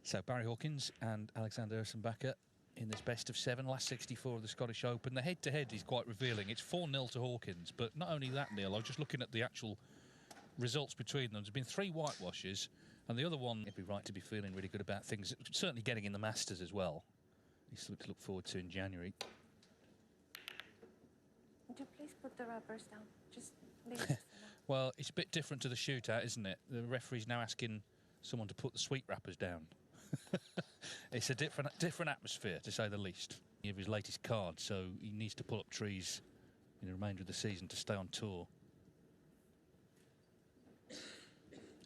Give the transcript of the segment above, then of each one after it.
So Barry Hawkins and Alexander Ursenbacher in this best of 7, last 64 of the Scottish Open. The head-to-head is quite revealing. It's 4-0 to Hawkins, but not only that, Neil, I was just looking at the actual results between them. There's been 3 whitewashes, and the other one, it'd be right to be feeling really good about things. Certainly getting in the Masters as well. He's something to look forward to in January. Would you please put the rubbers down? Just leave it. Well, it's a bit different to the shootout, isn't it? The referee's now asking someone to put the sweet wrappers down. It's a different atmosphere, to say the least. He has his latest card, so he needs to pull up trees in the remainder of the season to stay on tour.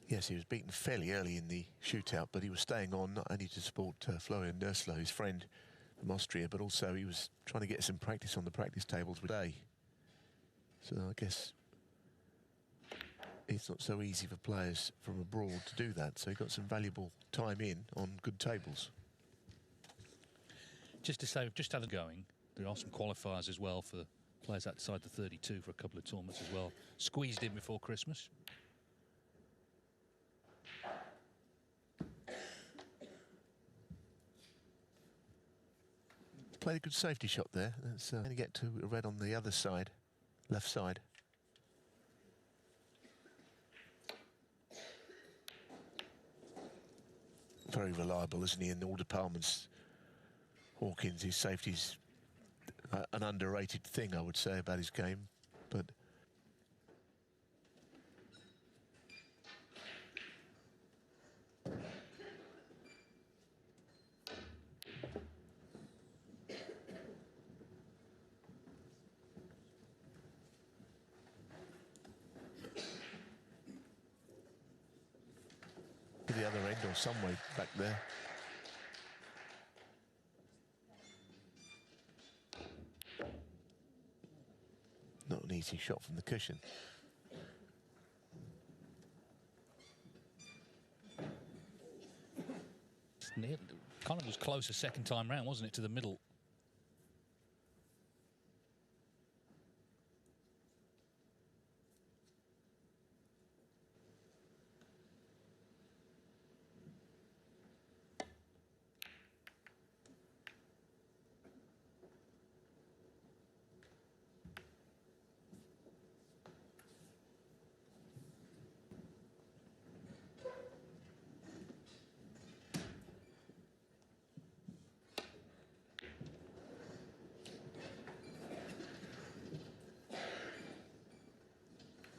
Yes, he was beaten fairly early in the shootout, but he was staying on not only to support Florian Nursler, his friend from Austria, but also he was trying to get some practice on the practice tables today. So I guess it's not so easy for players from abroad to do that, so he got some valuable time in on good tables. Just to say, we've just had it going. There are some qualifiers as well for players outside the 32 for a couple of tournaments as well. Squeezed in before Christmas. Played a good safety shot there. That's going to get to red on the other side, left side. Very reliable, isn't he, in all departments? Hawkins, his safety's an underrated thing, I would say, about his game, but to the other end or some way back there. Not an easy shot from the cushion. Kind of was close a second time round, wasn't it, to the middle?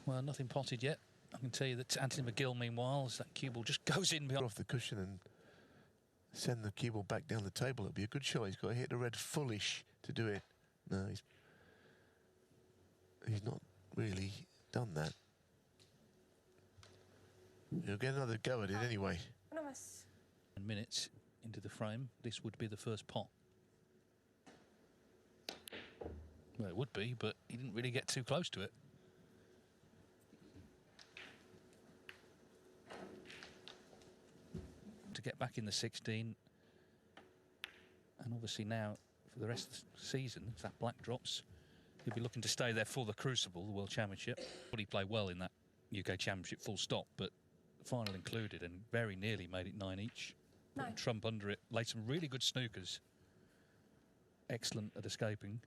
Well, nothing potted yet. I can tell you that Anthony McGill, meanwhile, as that cue ball just goes in behind. Off the cushion and send the cue ball back down the table. It'll be a good shot. He's got to hit the red fullish to do it. No, he's not really done that. He'll get another go at it anyway. Minutes into the frame, this would be the first pot. Well, it would be, but he didn't really get too close to it. To get back in the 16, and obviously now for the rest of the season, if that black drops, he'll be looking to stay there for the Crucible, the World Championship. But he played well in that UK Championship, full stop, but the final included, and very nearly made it 9 each. Putting Trump under it, laid some really good snookers. Excellent at escaping.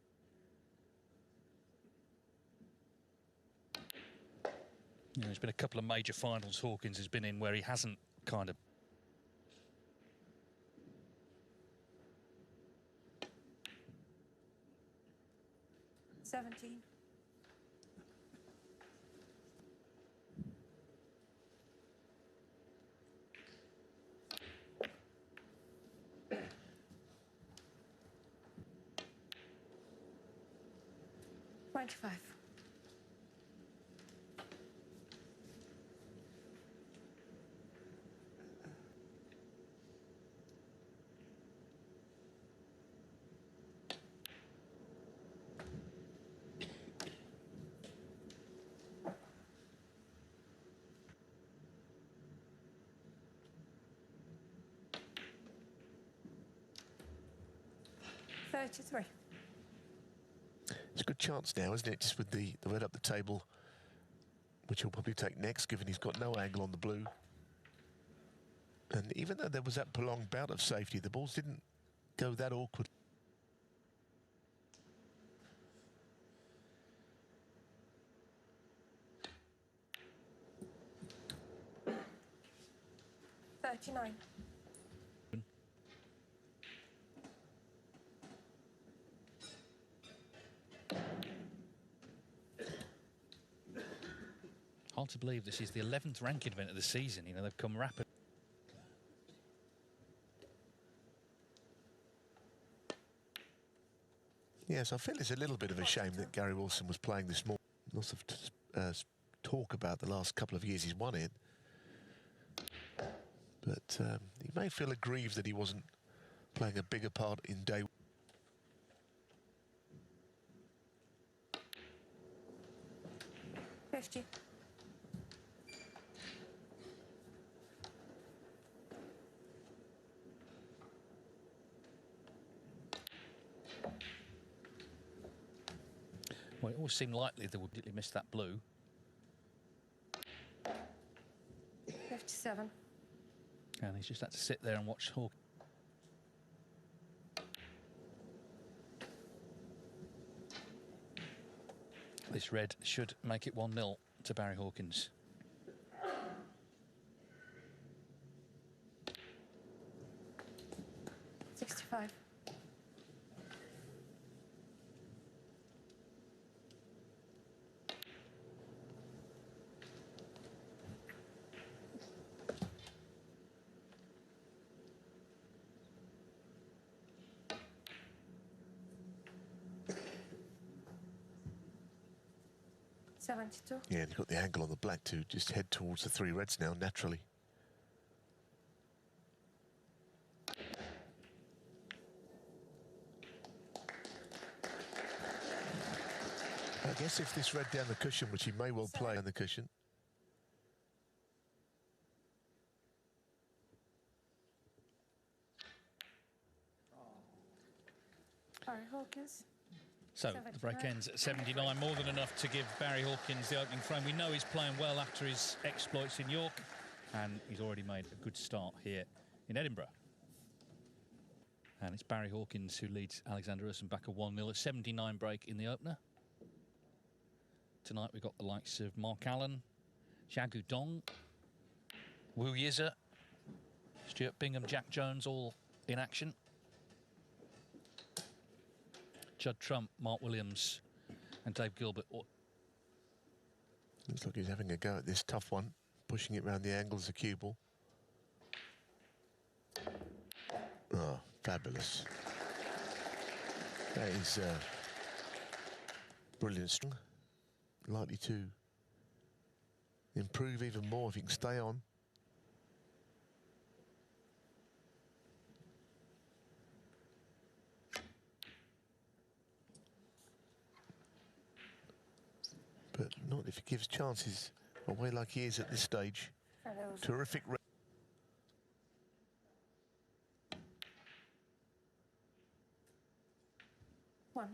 You know, there's been a couple of major finals Hawkins has been in where he hasn't kind of 17. $25. $33. It's a good chance now, isn't it? Just with the red up the table, which he'll probably take next, given he's got no angle on the blue. And even though there was that prolonged bout of safety, the balls didn't go that awkward. $39. Hard to believe this is the 11th ranked event of the season. You know, they've come rapid. Yes, I feel it's a little bit of a shame that Gary Wilson was playing this morning. Lots of talk about the last couple of years he's won it. But he may feel aggrieved that he wasn't playing a bigger part in day. 50. Well, it always seemed likely they would miss that blue. 57. And he's just had to sit there and watch Hawkins. This red should make it 1-0 to Barry Hawkins. $65. $72. Yeah, and you've got the angle on the black to just head towards the three reds now, naturally. I guess if this red down the cushion, which he may well play on the cushion. Barry Hawkins. So the break ends at 79, more than enough to give Barry Hawkins the opening frame. We know he's playing well after his exploits in York, and he's already made a good start here in Edinburgh. And it's Barry Hawkins who leads Alexander Ursenbacher 1-0 at 79 break in the opener. Tonight we've got the likes of Mark Allen, Jagu Dong, Wu Yiza, Stuart Bingham, Jack Jones, all in action. Judd Trump, Mark Williams and Dave Gilbert. Looks like he's having a go at this tough one, pushing it round the angles of the cue ball. Oh, fabulous. That is brilliant. Likely to improve even more if he can stay on. But not if he gives chances away like he is at this stage. Terrific. One.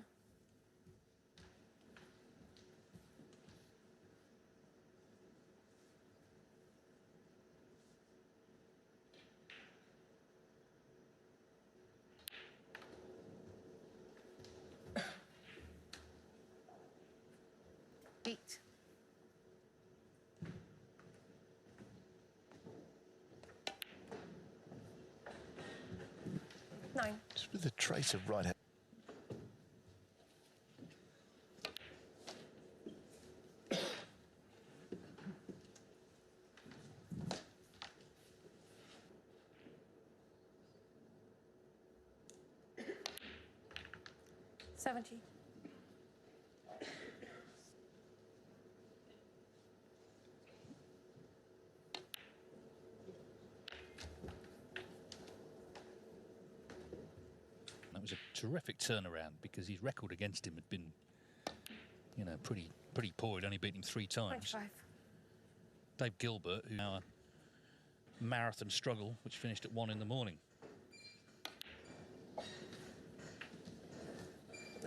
Eight. Nine. Just with a trace of right hand. $70. That was a terrific turnaround because his record against him had been, you know, pretty poor. He'd only beaten him 3 times. 25. Dave Gilbert, who now a marathon struggle, which finished at 1 in the morning.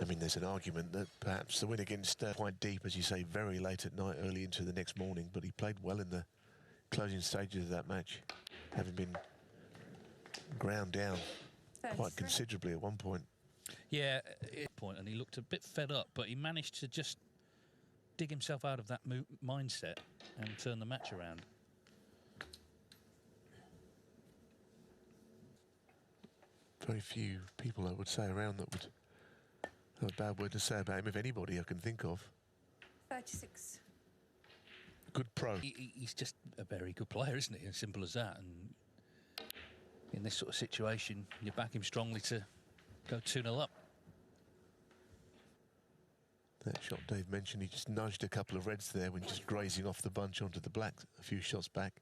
I mean, there's an argument that perhaps the win against quite deep, as you say, very late at night, early into the next morning, but he played well in the closing stages of that match, having been ground down quite 33. considerably at one point. Yeah, at point, and he looked a bit fed up, but he managed to just dig himself out of that mindset and turn the match around. Very few people, I would say, around that would have a bad word to say about him, if anybody I can think of. 36. Good pro. He's just a very good player, isn't he? As simple as that. And in this sort of situation, you back him strongly to go 2-0 up. That shot Dave mentioned, he just nudged a couple of reds there when just grazing off the bunch onto the black a few shots back.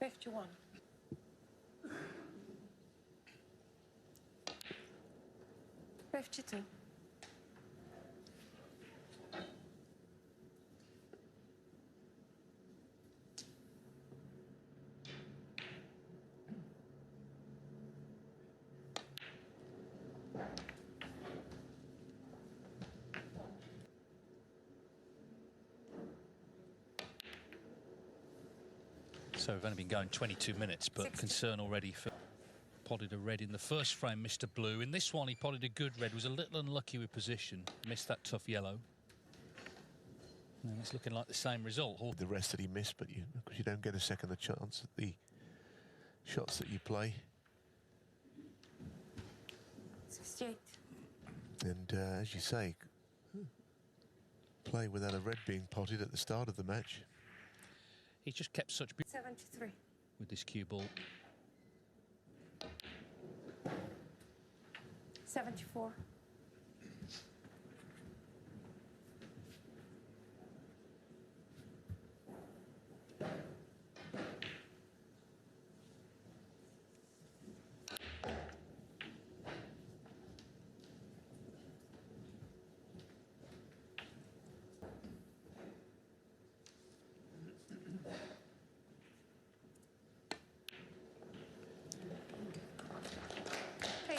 $51. $52. So we've only been going 22 minutes, but 60. concern already for potted a red in the first frame, Mr. Blue. In this one, he potted a good red, was a little unlucky with position, missed that tough yellow. And it's looking like the same result. The rest that he missed, but because you don't get a second chance at the shots that you play. 68. And as you say, play without a red being potted at the start of the match. He just kept such 73. with this cue ball. 74.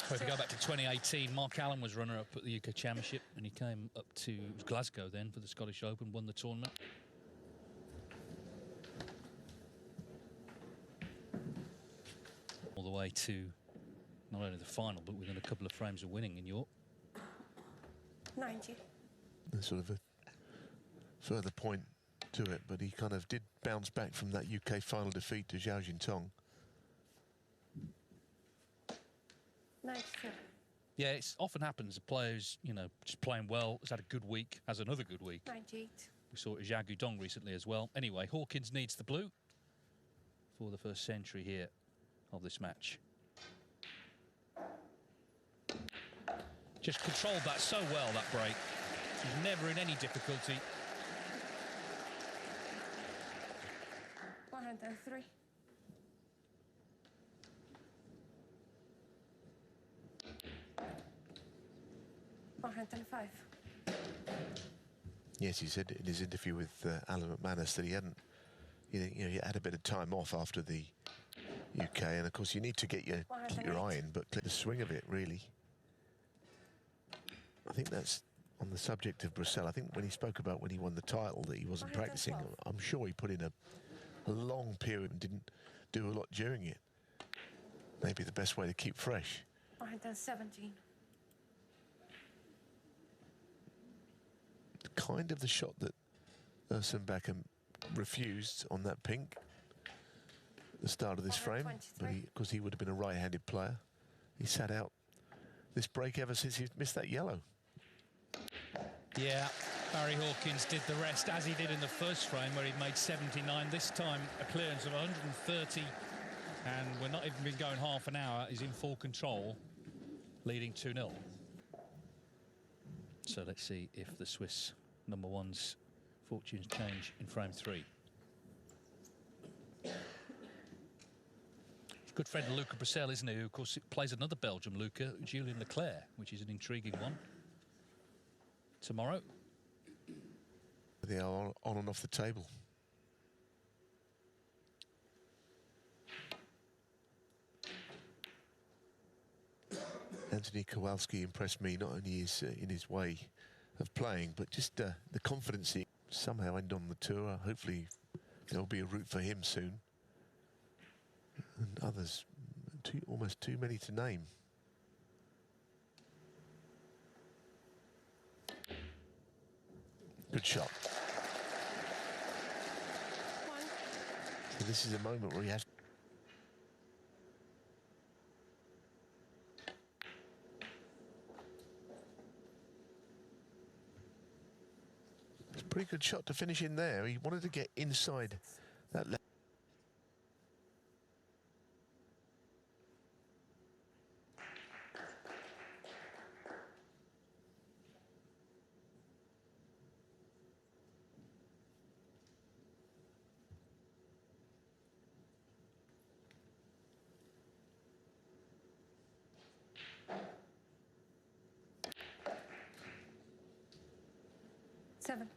So if we go back to 2018, Mark Allen was runner-up at the UK Championship, and he came up to Glasgow then for the Scottish Open, won the tournament. All the way to not only the final, but within a couple of frames of winning in York. 90. There's sort of a further point to it, but he kind of did bounce back from that UK final defeat to Zhao Jintong. 97. Yeah, it often happens. A player who's, you know, just playing well, has had a good week, has another good week. 98. We saw it at Zhao Guidong recently as well. Anyway, Hawkins needs the blue for the first century here of this match. Just controlled that so well, that break. He's never in any difficulty. 103. 105. Yes, he said in his interview with Alan McManus that he hadn't, he had a bit of time off after the UK, and of course you need to keep your eye in, but the swing of it really. I think that's on the subject of Brussels. I think when he spoke about when he won the title that he wasn't practicing, I'm sure he put in a long period and didn't do a lot during it. Maybe the best way to keep fresh. 117. Kind of the shot that Ursenbacher refused on that pink at the start of this frame, but because he would have been a right-handed player, he sat out this break ever since he missed that yellow. Yeah, Barry Hawkins did the rest, as he did in the first frame, where he'd made 79. This time, a clearance of 130, and we're not even been going half an hour. He's in full control, leading 2-0. So let's see if the Swiss number one's fortunes change in frame 3. Good friend of Luca Brissell, isn't he? Who, of course, plays another Belgium, Luca, Julien Leclerc, which is an intriguing one. Tomorrow. They are on and off the table. And Anthony Kowalski impressed me, not only in his way of playing, but just the confidence he somehow end on the tour. Hopefully there'll be a route for him soon. And others, almost too many to name. Good shot. So this is a moment where he has. It's a pretty good shot to finish in there. He wanted to get inside that left. Seven.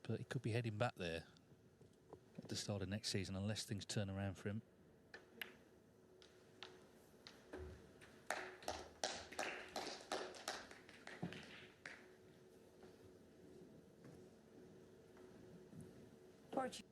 But he could be heading back there at the start of next season unless things turn around for him. Forty.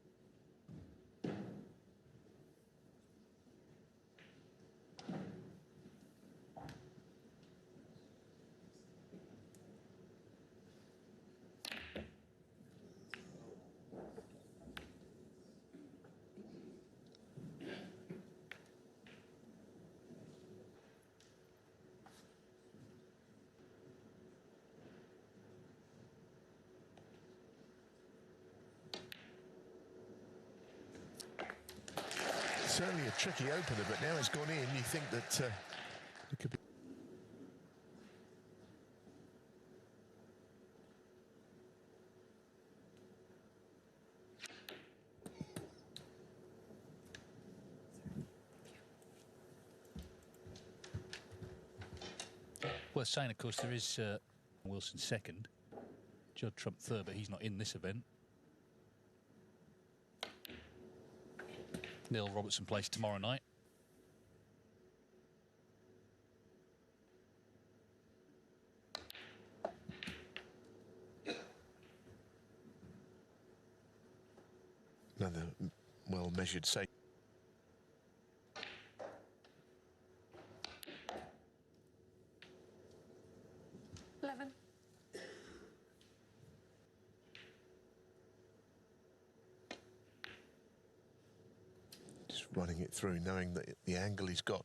Certainly a tricky opener, but now it's gone in. You think that it could be. Worth saying, of course, there is Wilson second, Judd Trump third, but he's not in this event. Neil Robertson plays tomorrow night. Another well-measured save. Running it through, knowing that the angle he's got.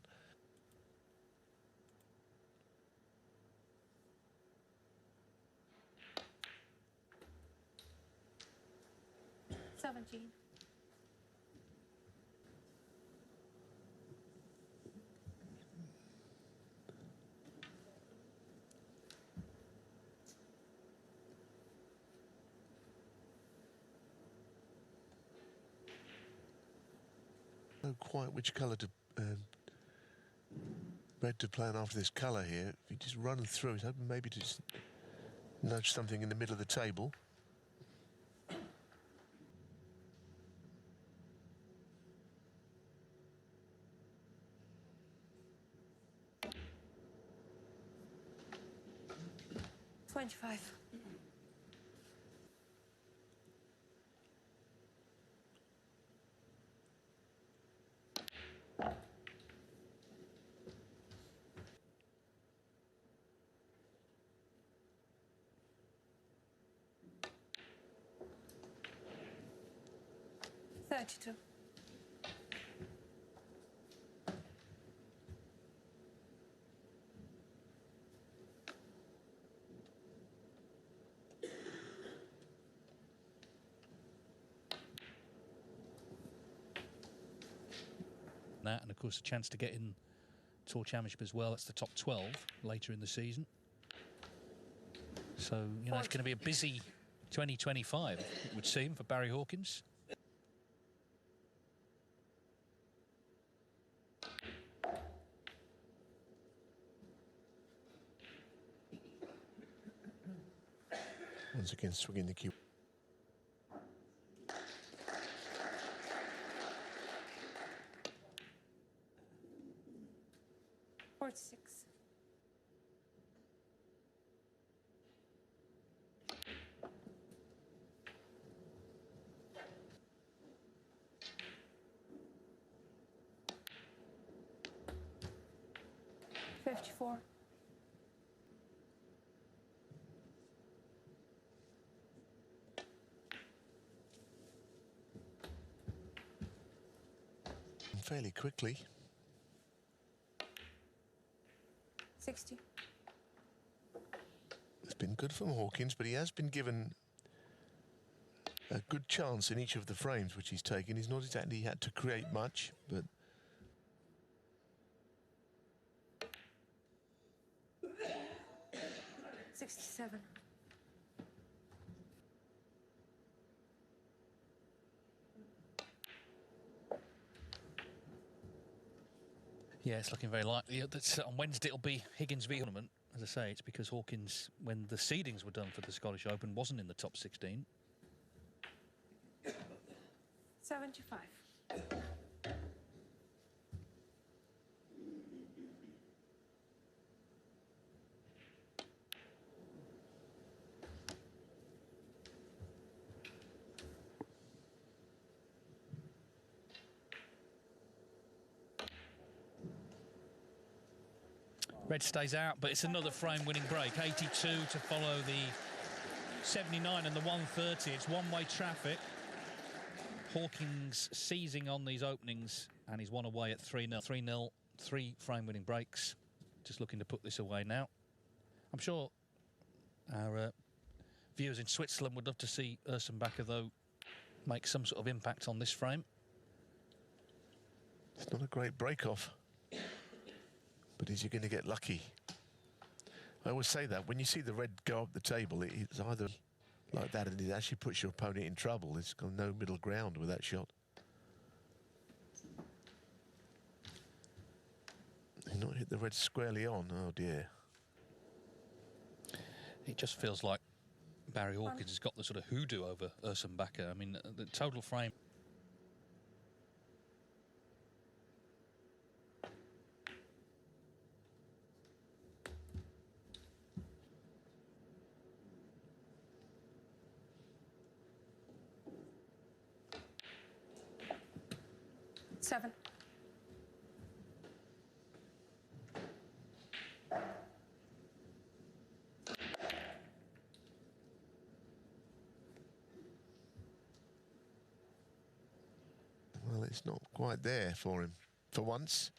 Know quite which colour to red to plan after this colour here. If you just run through, he's hoping maybe to just nudge something in the middle of the table. $25. $32. That, and of course a chance to get in Tour Championship as well. That's the top 12 later in the season. So, you know, it's going to be a busy 2025, it would seem, for Barry Hawkins. Once again, swinging the cue. 46. $54. Fairly quickly. 60. It's been good from Hawkins, but he has been given a good chance in each of the frames which he's taken. He's not exactly had to create much, but 67. Yeah, it's looking very likely that on Wednesday it'll be Higgins v tournament. As I say, it's because Hawkins, when the seedings were done for the Scottish Open, wasn't in the top 16. 75. Red stays out, but it's another frame-winning break. 82 to follow the 79 and the 130. It's one-way traffic. Hawkins seizing on these openings, and he's one away at 3-0. 3-0, 3 frame-winning breaks. Just looking to put this away now. I'm sure our viewers in Switzerland would love to see Ursenbacher, though, make some sort of impact on this frame. it's not a great break-off. But is he going to get lucky? I always say that when you see the red go up the table, it's either like that and it actually puts your opponent in trouble. It's got no middle ground with that shot. He's not hit the red squarely on. Oh dear. It just feels like Barry Hawkins has got the sort of hoodoo over Ursenbacher. I mean, the total frame. Seven. Well, it's not quite there for him for once.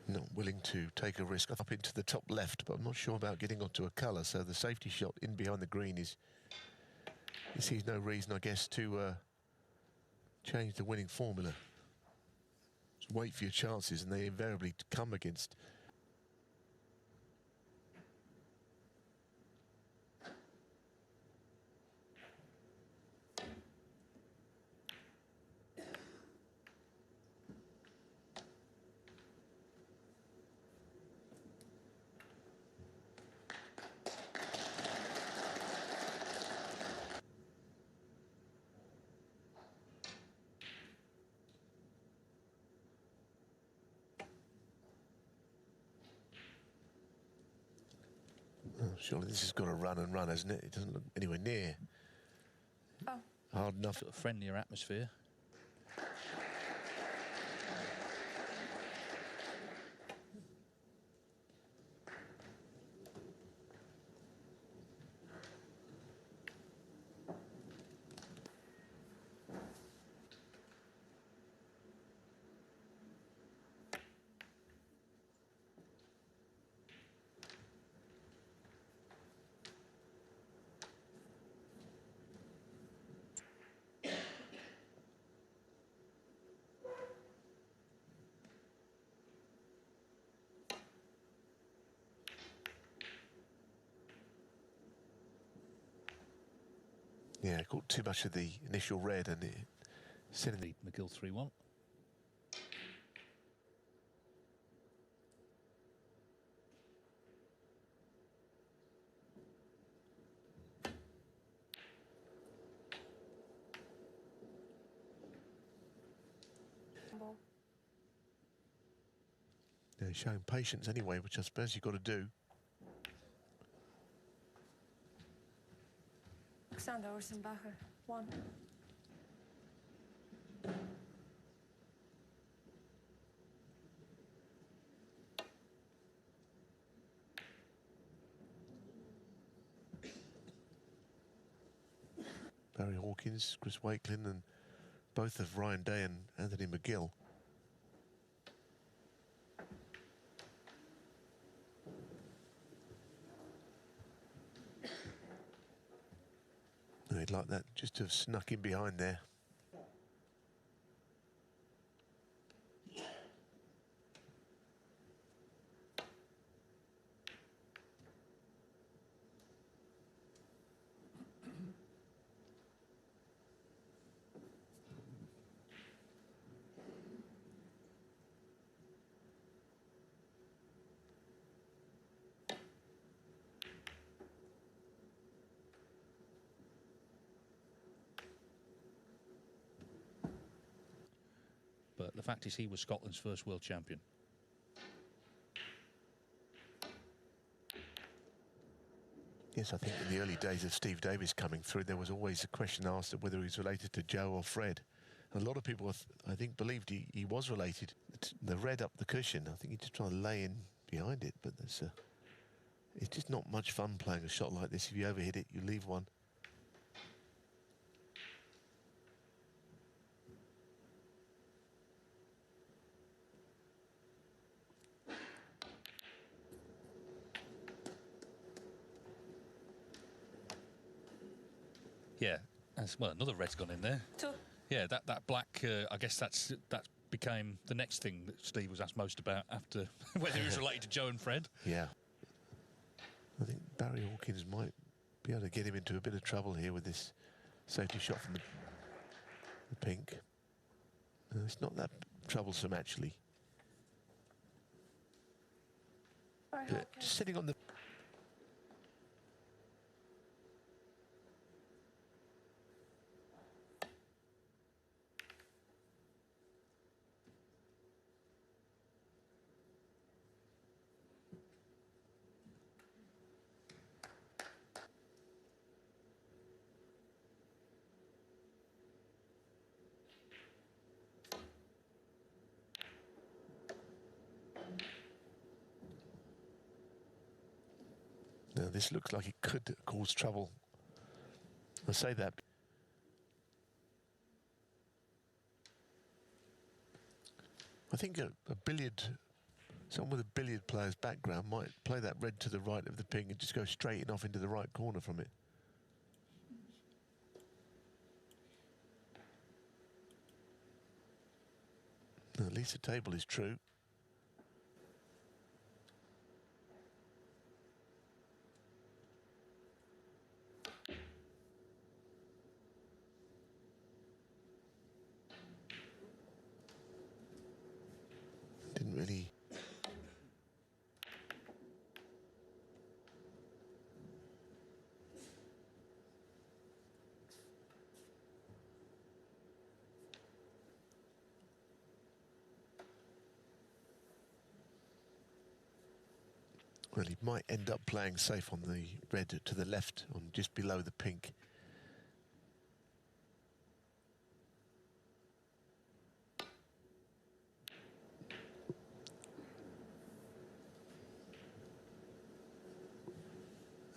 Not willing to take a risk up into the top left, but I'm not sure about getting onto a colour, so the safety shot in behind the green is... He sees no reason, I guess, to change the winning formula. Just wait for your chances, and they invariably come against... Oh, surely this has got to run and run, hasn't it? It doesn't look anywhere near hard enough. Sort of friendlier atmosphere. Yeah, caught too much of the initial red and it sent in the... McGill 3-1. He's showing patience anyway, which I suppose you've got to do. Alexander Ursenbacher, 1. Barry Hawkins, Chris Wakelin, and both of Ryan Day and Anthony McGill. He'd like that just to have snuck in behind there. But the fact is, he was Scotland's first world champion. Yes, I think in the early days of Steve Davis coming through, there was always a question asked of whether he's related to Joe or Fred. And a lot of people, I think, believed he was related. The red up the cushion, I think he just trying to lay in behind it, but it's just not much fun playing a shot like this. If you overhit it, you leave one. Yeah, as well, another red's gone in there. 2. Yeah, that black, I guess that became the next thing that Steve was asked most about after whether he was related to Joe and Fred. Yeah. I think Barry Hawkins might be able to get him into a bit of trouble here with this safety shot from the pink. It's not that troublesome, actually. Barry But Hawkins. just sitting on the... Now, this looks like it could cause trouble. I say that. I think a billiard, someone with a billiard player's background might play that red to the right of the ping and just go straight in off into the right corner from it. Now, at least the table is true. Didn't really... Well, he might end up playing safe on the red to the left, on just below the pink.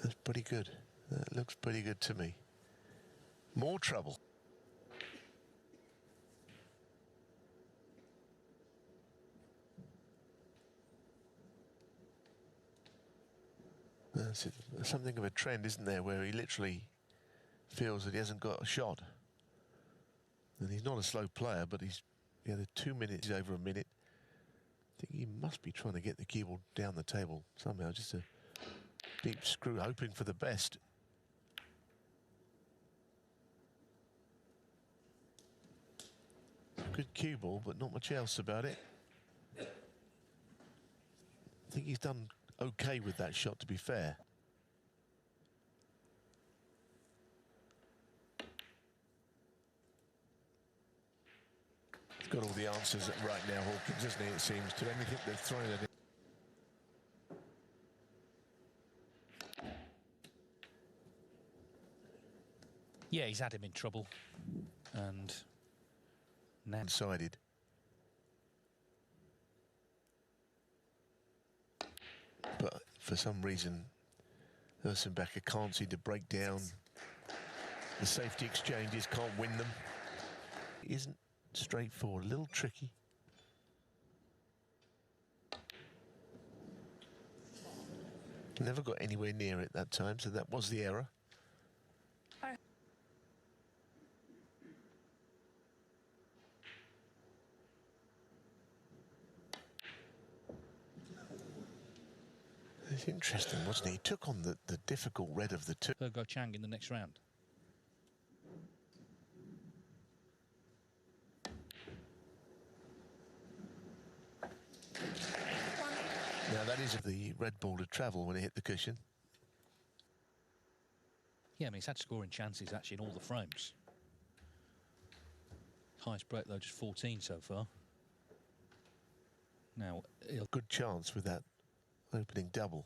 That's pretty good. That looks pretty good to me. More trouble. That's something of a trend, isn't there, where he literally feels that he hasn't got a shot. And he's not a slow player, but he's the 2 minutes, over a minute. I think he must be trying to get the cue ball down the table somehow, just a deep screw, hoping for the best. Good cue ball, but not much else about it. I think he's done okay with that shot, to be fair. He's got all the answers right now, Hawkins, isn't he, it seems, to anything they've thrown at him. Yeah, he's had him in trouble. And now... One-sided. But for some reason, Ursenbacher can't seem to break down the safety exchanges, can't win them. It isn't straightforward, a little tricky. Never got anywhere near it that time, so that was the error. It's interesting, wasn't he? He took on the difficult red of the two. Go Chang in the next round. Now that is the red ball to travel when it hit the cushion. Yeah, I mean, he's had scoring chances actually in all the frames. Highest break though, just 14 so far. Now, he'll... Good chance with that opening double.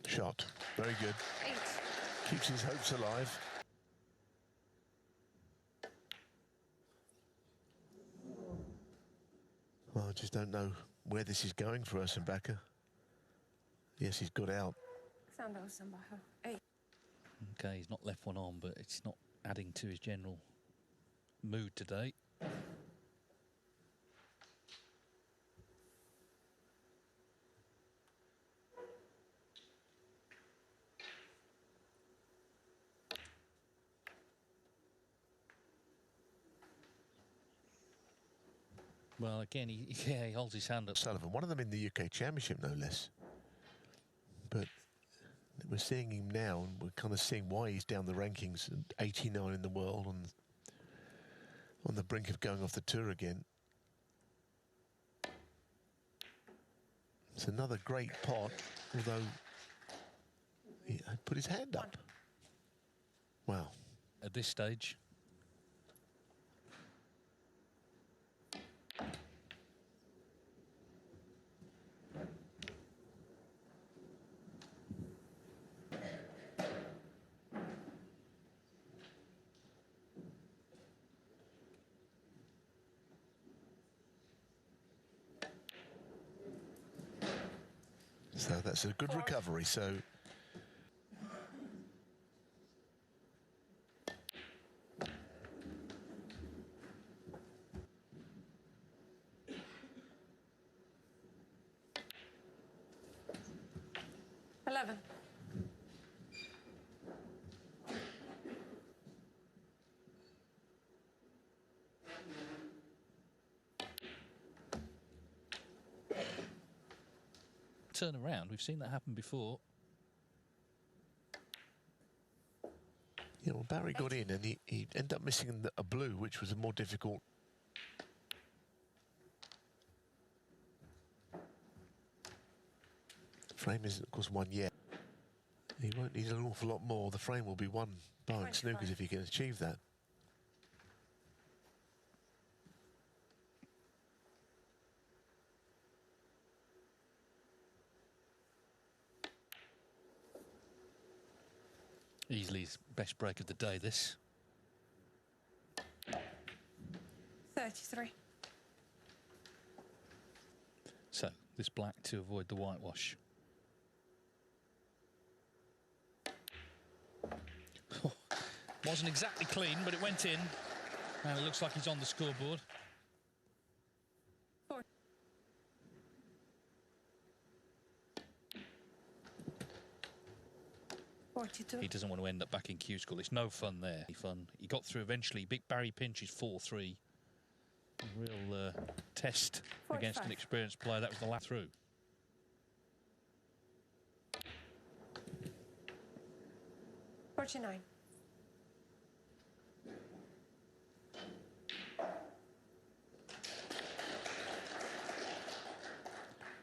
Shot, very good. 8. Keeps his hopes alive. Well, I just don't know where this is going for Ursenbacher. Yes, he's got out. Alexander Ursenbacher, 8. Okay, he's not left one on, but it's not adding to his general mood today. Well, again, he holds his hand up. Sullivan, one of them in the UK Championship, no less. But we're seeing him now, and we're kind of seeing why he's down the rankings, 89 in the world, on the brink of going off the tour again. It's another great pot, although he put his hand up. Wow. At this stage. So that's a good recovery. So Eleven. Turn around, we've seen that happen before. Yeah, well, Barry got in and he ended up missing a blue, which was a more difficult. Frame isn't, of course, one yet. He won't need an awful lot more. The frame will be one barring snookers if he can achieve that. Easily his best break of the day, this. 33. So, this black to avoid the whitewash. Wasn't exactly clean, but it went in. And it looks like he's on the scoreboard. 42. He doesn't want to end up back in Q school. It's no fun there. Fun. He got through eventually. Big Barry Pinch is 4-3. Real test 45. against an experienced player. That was the last through. $49.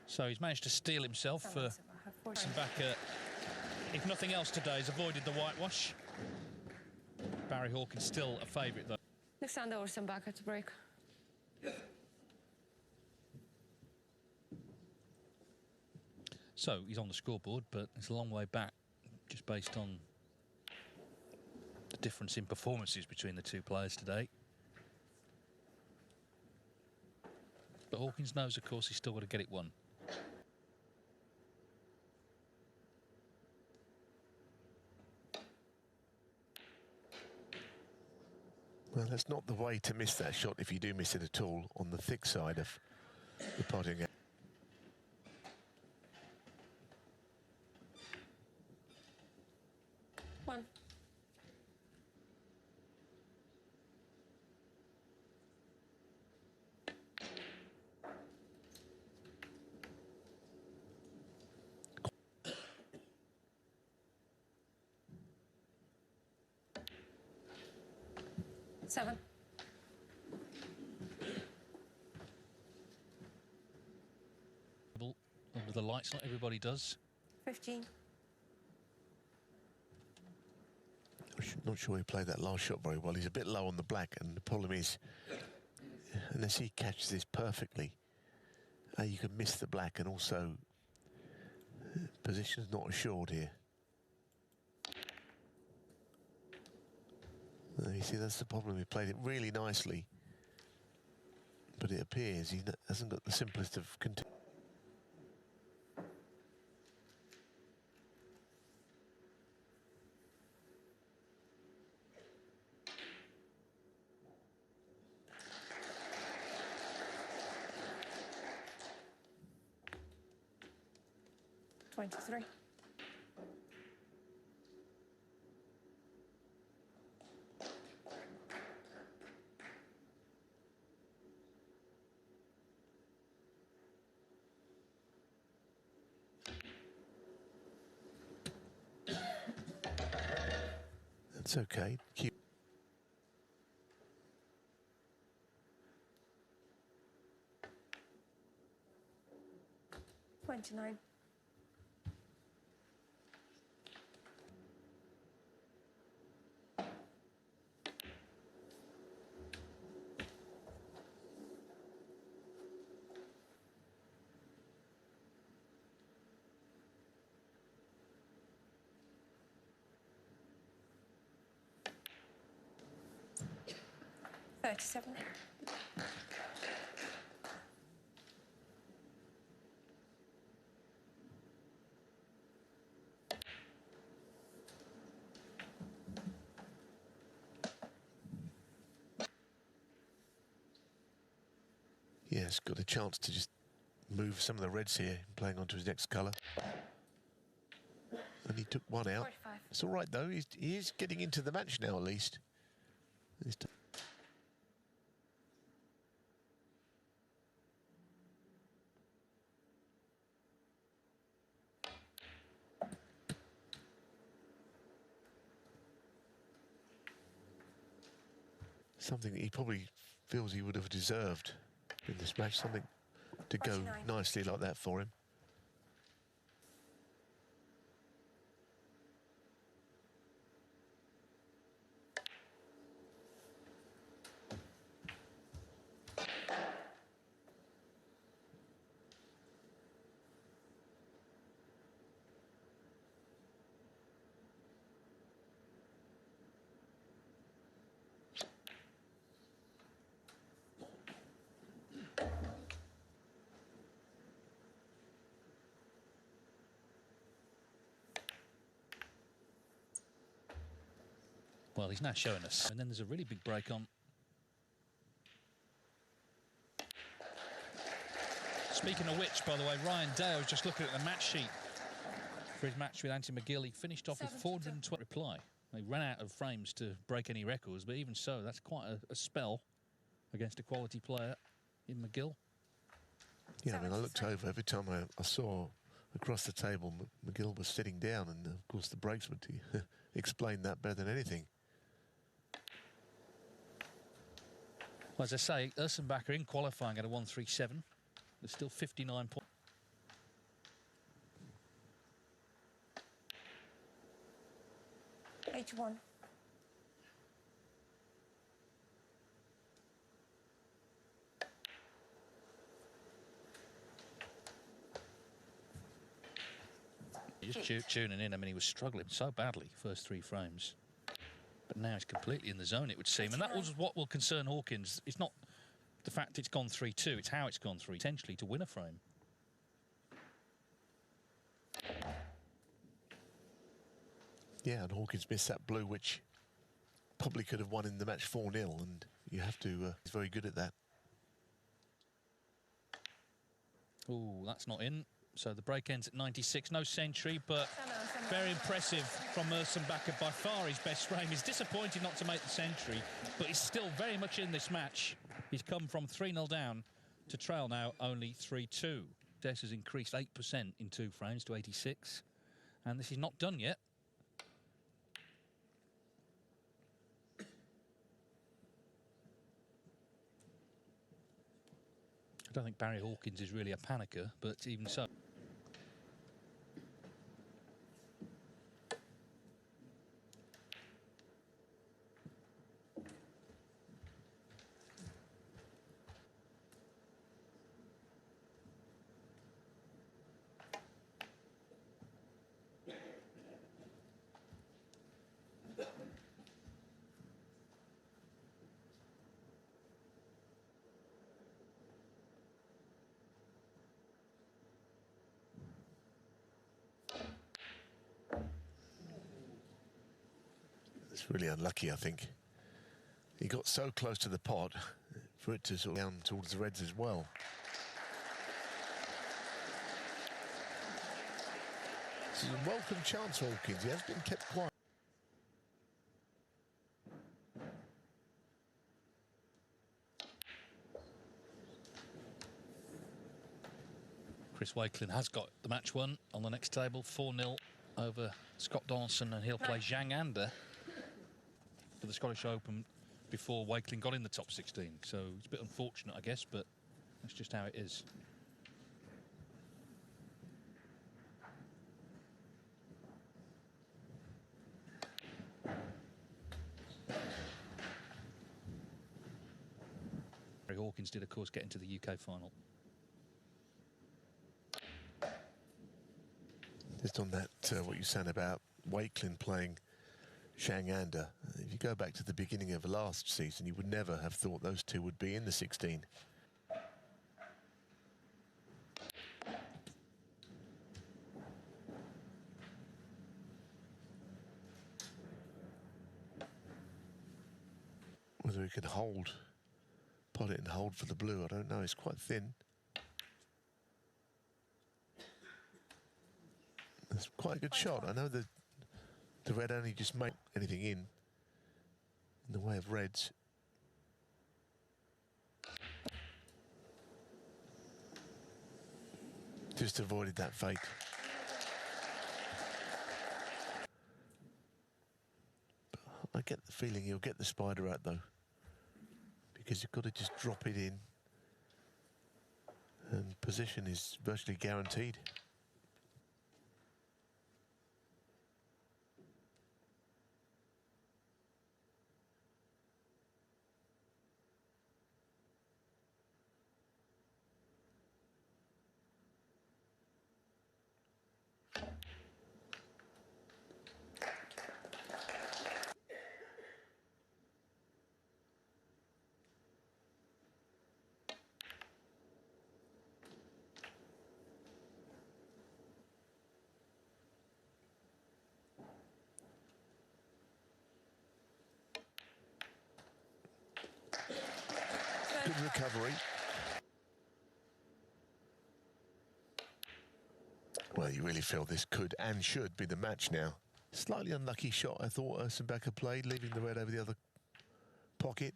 So he's managed to steal himself. Ursenbacher, if nothing else today, has avoided the whitewash. Barry Hawkins still a favourite though. Alexander Ursenbacher to break. So he's on the scoreboard, but it's a long way back, just based on the difference in performances between the two players today. But Hawkins knows, of course, he's still got to get it won. Well, that's not the way to miss that shot if you do miss it at all, on the thick side of the potting. One. Seven. Under the lights, not everybody does. 15. Not sure he played that last shot very well. He's a bit low on the black, and the problem is, unless he catches this perfectly, you can miss the black, and also position's not assured here. You see, that's the problem. He played it really nicely, but it appears he hasn't got the simplest of continuity. Three. That's okay. Keep. 29. Thirty-seven. Yes, got a chance to just move some of the reds here, playing onto his next colour. And he took one out. 45. It's all right, though. He is getting into the match now, at least. Something that he probably feels he would have deserved in this match. Something to go 29. nicely like that for him. Well, he's now showing us. And then there's a really big break on. Speaking of which, by the way, Ryan Dale's just looking at the match sheet for his match with Anthony McGill. He finished off with 420 reply. They ran out of frames to break any records, but even so, that's quite a spell against a quality player in McGill. Yeah, I mean, I looked over every time I saw across the table, McGill was sitting down, and of course the breaks would explain that better than anything. Well, as I say, Ursenbacher in qualifying at a 1.37. There's still 59 points. H1. just tuning in. I mean, he was struggling so badly first 3 frames. But now he's completely in the zone, it would seem. And that was what will concern Hawkins. It's not the fact it's gone 3-2, it's how it's gone 3, potentially to win a frame. Yeah, and Hawkins missed that blue, which probably could have won in the match 4-0, and you have to, he's very good at that. Oh, that's not in. So the break ends at 96, no century, but very impressive from Ursenbacher. By far his best frame. He's disappointed not to make the century, but he's still very much in this match. He's come from 3-0 down to trail now only 3-2. Des has increased 8% in 2 frames to 86, and this is not done yet. I don't think Barry Hawkins is really a panicker, but even so. It's really unlucky, I think. He got so close to the pot for it to sort of down towards the reds as well. This is a welcome chance for Hawkins. He has been kept quiet. Chris Wakelin has got the match won on the next table, 4-0 over Scott Donaldson, and he'll play Zhang Anda for the Scottish Open before Wakelin got in the top 16. So it's a bit unfortunate, I guess, but that's just how it is. Barry Hawkins did, of course, get into the UK final. Just on that, what you're saying about Wakelin playing Zhang Anda. If you go back to the beginning of last season, you would never have thought those two would be in the 16. Whether he can hold, pot it and hold for the blue, I don't know. It's quite thin. It's quite a good shot. I know that the red only just made anything in the way of reds. Just avoided that fate. But I get the feeling he'll get the spider out though, because you've got to just drop it in and position is virtually guaranteed. Good recovery. Well, you really feel this could and should be the match now. Slightly unlucky shot, I thought Ursenbacher played, leaving the red over the other pocket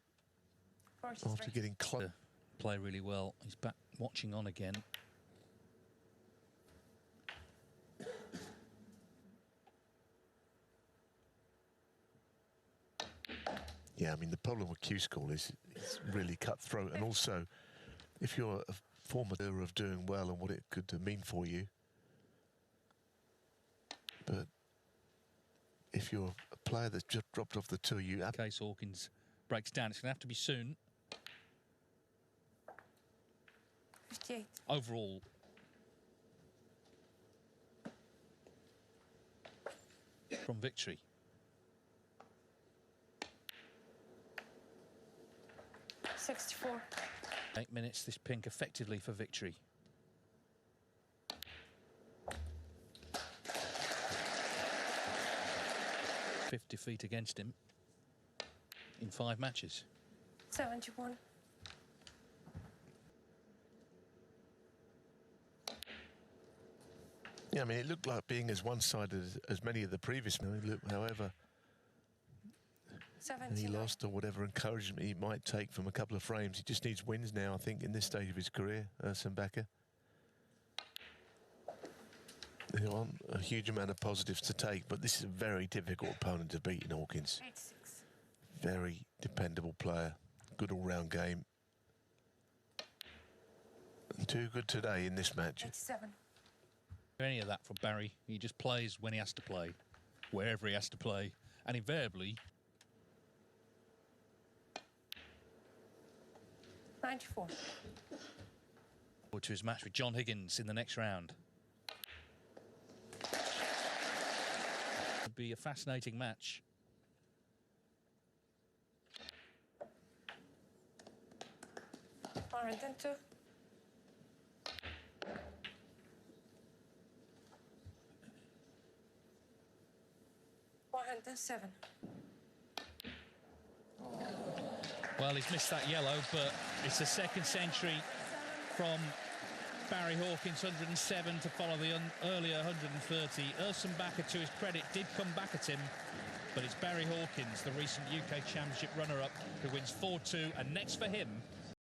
after getting close. Play really well. He's back watching on again. Yeah, I mean, the problem with Q-School is it's really cutthroat, and also if you're a former of doing well and what it could mean for you, but if you're a player that's just dropped off the tour, you... In case Hawkins breaks down, it's going to have to be soon. 58. Overall, from victory. 64. 8 minutes, this pink effectively for victory. Defeat against him in 5 matches. 71. Yeah, I mean, it looked like being as one-sided as many of the previous. However, and he lost or whatever encouragement he might take from a couple of frames. He just needs wins now, I think, in this stage of his career, Ursenbacher. There aren't a huge amount of positives to take, but this is a very difficult opponent to beat in Hawkins. 86. Very dependable player, good all-round game. And too good today in this match. 87. Any of that from Barry. He just plays when he has to play, wherever he has to play, and invariably. 94. Forward to his match with John Higgins in the next round. It'd be a fascinating match. $102. 107. Well, he's missed that yellow, but it's a second century from Barry Hawkins, 107 to follow the earlier 130. Ursenbacher, to his credit, did come back at him, but it's Barry Hawkins, the recent UK Championship runner-up, who wins 4-2, and next for him